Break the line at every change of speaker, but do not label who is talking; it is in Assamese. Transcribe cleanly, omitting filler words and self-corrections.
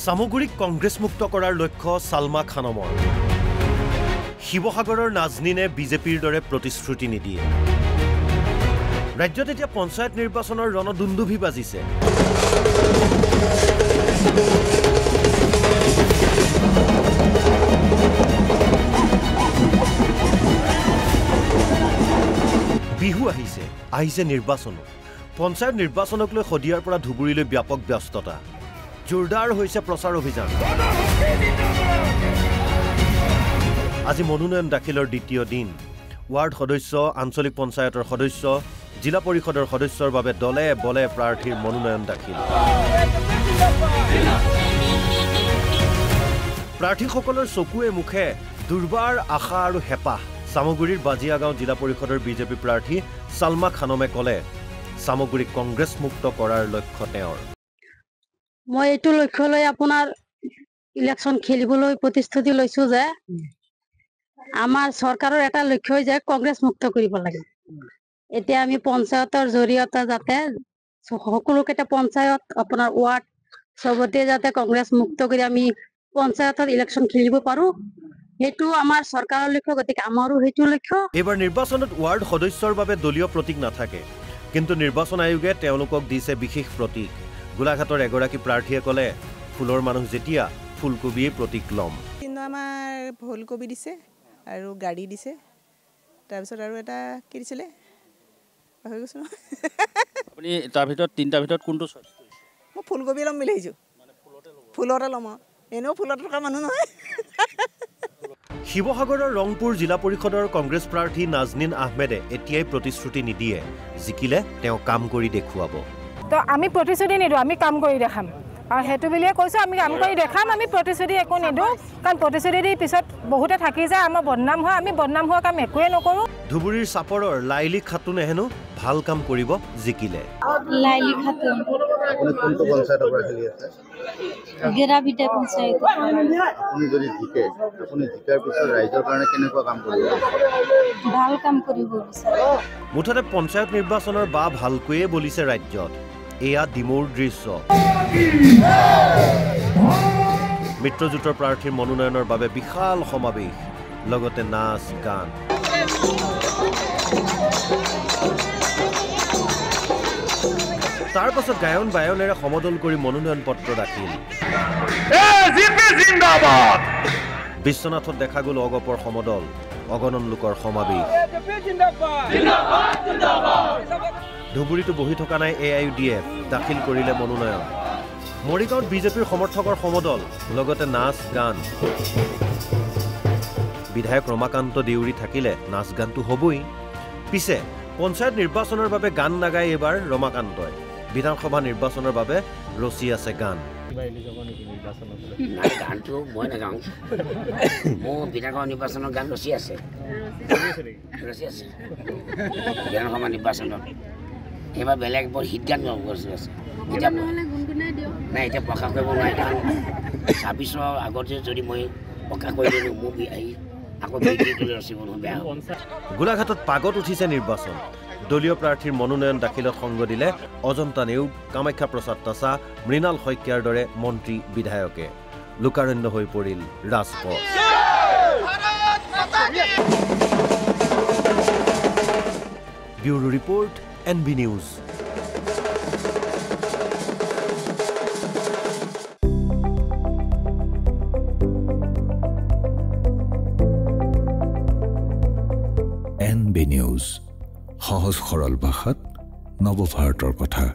সামগুৰিক কংগ্ৰেছ মুক্ত কৰাৰ লক্ষ্য সালমা খানমৰ শিৱসাগৰৰ নাজনীনে বিজেপিৰ দৰে প্ৰতিশ্ৰুতি নিদিয়ে ৰাজ্যত এতিয়া পঞ্চায়ত নিৰ্বাচনৰ ৰণদুন্দুভি বাজিছে বিহু আহিছে নিৰ্বাচন পঞ্চায়ত নিৰ্বাচনক লৈ খদিয়াৰ পৰা ধুবুৰীলৈ ব্যাপক ব্যস্ততা জোৰদাৰ হৈছে প্ৰচাৰ অভিযান আজি মনোনয়ন দাখিলৰ দ্বিতীয় দিন ৱাৰ্ড সদস্য আঞ্চলিক পঞ্চায়তৰ সদস্য জিলা পৰিষদৰ সদস্যৰ বাবে দলে বলে প্ৰাৰ্থীৰ মনোনয়ন দাখিল প্ৰাৰ্থীসকলৰ চকুৱে মুখে দুৰ্বাৰ আশা আৰু হেপাহ সামগুৰিৰ বাজিয়াগাঁও জিলা পৰিষদৰ বিজেপি প্ৰাৰ্থী সালমা খানমে ক'লে সামগুৰিক কংগ্ৰেছ মুক্ত কৰাৰ লক্ষ্য তেওঁৰ
মই এইটো লক্ষ্য লৈ আপোনাৰ ইলেকশ্যন খেলিবলৈ প্ৰতিশ্ৰুতি লৈছো যে আমাৰ চৰকাৰৰ এটা লক্ষ্য যে কংগ্ৰেছ মুক্ত কৰিব লাগে এতিয়া আমি পঞ্চায়তৰ জৰিয়তে যাতে সকলোকেইটা পঞ্চায়ত আপোনাৰ ৱাৰ্ড সবতে যাতে কংগ্ৰেছ মুক্ত কৰি আমি পঞ্চায়তৰ ইলেকশ্যন খেলিব পাৰো হেতু আমাৰ চৰকাৰৰ লক্ষ্য গতিকে আমাৰো হেতু লক্ষ্য
এবাৰ নিৰ্বাচনত ৱাৰ্ড সদস্যৰ বাবে দলীয় প্ৰতীক নাথাকে কিন্তু নিৰ্বাচন আয়োগে তেওঁলোকক দিছে বিশেষ প্ৰতীক গোলাঘাটৰ এগৰাকী প্ৰাৰ্থীয়ে ক'লে ফুলৰ মানুহ যেতিয়া ফুলকবিয়ে প্ৰতীক লম
কিন্তু আমাৰ ফুলকবি দিছে আৰু গাড়ী দিছে তাৰপিছত আৰু এটা কি দিছিলে হৈ গৈছে
আপুনি তাৰ ভিতৰত তিনিটা ভিতৰত কোনটো চইচ কৰিছে
মই ফুলকবি লম বুলি আহিছোঁ ফুলতে ল'ম এনেও ফুলত থকা মানুহ নহয়
শিৱসাগৰৰ ৰংপুৰ জিলা পৰিষদৰ কংগ্ৰেছ প্ৰাৰ্থী নাজনীন আহমেদে এতিয়াই প্ৰতিশ্ৰুতি নিদিয়ে জিকিলে তেওঁ কাম কৰি দেখুৱাব
তো আমি প্ৰতিশ্ৰুতি নিদিওঁ আমি কাম কৰি দেখাম আৰু হেতু বুলিয়ে কৈছো আমি কাম কৰি দেখাম আমি প্ৰতিশ্ৰুতি একো নিদিওঁ কাৰণ প্ৰতিশ্ৰুতি দি পিছত বহুতে থাকি যায় আমাৰ বদনাম হয় আমি বদনাম হোৱা কাম একোৱে নকৰোঁ
ধুবুৰীৰ চাপৰৰ লাইলি খাতুনে হেনো ভাল কাম কৰিব জিকিলে
লাইলি খাতুন
আপুনি কোনটো পঞ্চায়তৰ পৰা খেলি আছে
গেৰাবিটা পঞ্চায়ত
আপুনি যদি জিকে আপুনি জিকাৰ পিছত ৰাইজৰ কাৰণে কেনেকুৱা কাম কৰিব
ভাল কাম কৰিব বিচাৰে
মুঠতে পঞ্চায়ত নিৰ্বাচনৰ বা ভালকৈয়ে বলিছে ৰাজ্যত এয়া ডিমৌৰ দৃশ্য মিত্ৰজোঁটৰ প্ৰাৰ্থীৰ মনোনয়নৰ বাবে বিশাল সমাৱেশ লগতে নাচ গান তাৰ পাছত গায়ন বায়নেৰে সমদল কৰি মনোনয়ন পত্ৰ দাখিল বিশ্বনাথত দেখা গ'ল অগপৰ সমদল অগণন লোকৰ সমাৱেশ ধুবুৰীতো বহি থকা নাই AIUDF দাখিল কৰিলে মনোনয়ন মৰিগাঁৱত বিজেপিৰ সমৰ্থকৰ সমদল লগতে নাচ গান বিধায়ক ৰমাকান্ত দেউৰী থাকিলে নাচ গানটো হ'বই পিছে পঞ্চায়ত নিৰ্বাচনৰ বাবে গান নাগায় এবাৰ ৰমাকান্তই বিধানসভা নিৰ্বাচনৰ বাবে ৰচি আছে গান
গানটো মই নাগাওঁ মোৰ বিধানসভা নিৰ্বাচনৰ গান ৰচি আছে বিধানসভা নিৰ্বাচনত এইবাৰ বেলেগ বৰ হিট গান ৰচি আছে নাই এতিয়া প্ৰকাশ কৰিব নোৱাৰে কাৰণ 26ৰ আগতে যদি মই প্ৰকাশ কৰি দিলোঁ মোৰ আকৌ ৰচিব বেয়া হ'ব
গোলাঘাটত পাগত উঠিছে নিৰ্বাচন দলীয় প্ৰাৰ্থীৰ মনোনয়ন দাখিলত সংগ দিলে অজন্তা নেওগ কামাখ্যা প্ৰসাদ তাছা মৃণাল শইকীয়াৰ দৰে মন্ত্ৰী বিধায়কে লোকাৰণ্য হৈ পৰিল ৰাজপথ bureau report NB news
NB news সহজ সৰল ভাষাত নৱভাৰতৰ কথা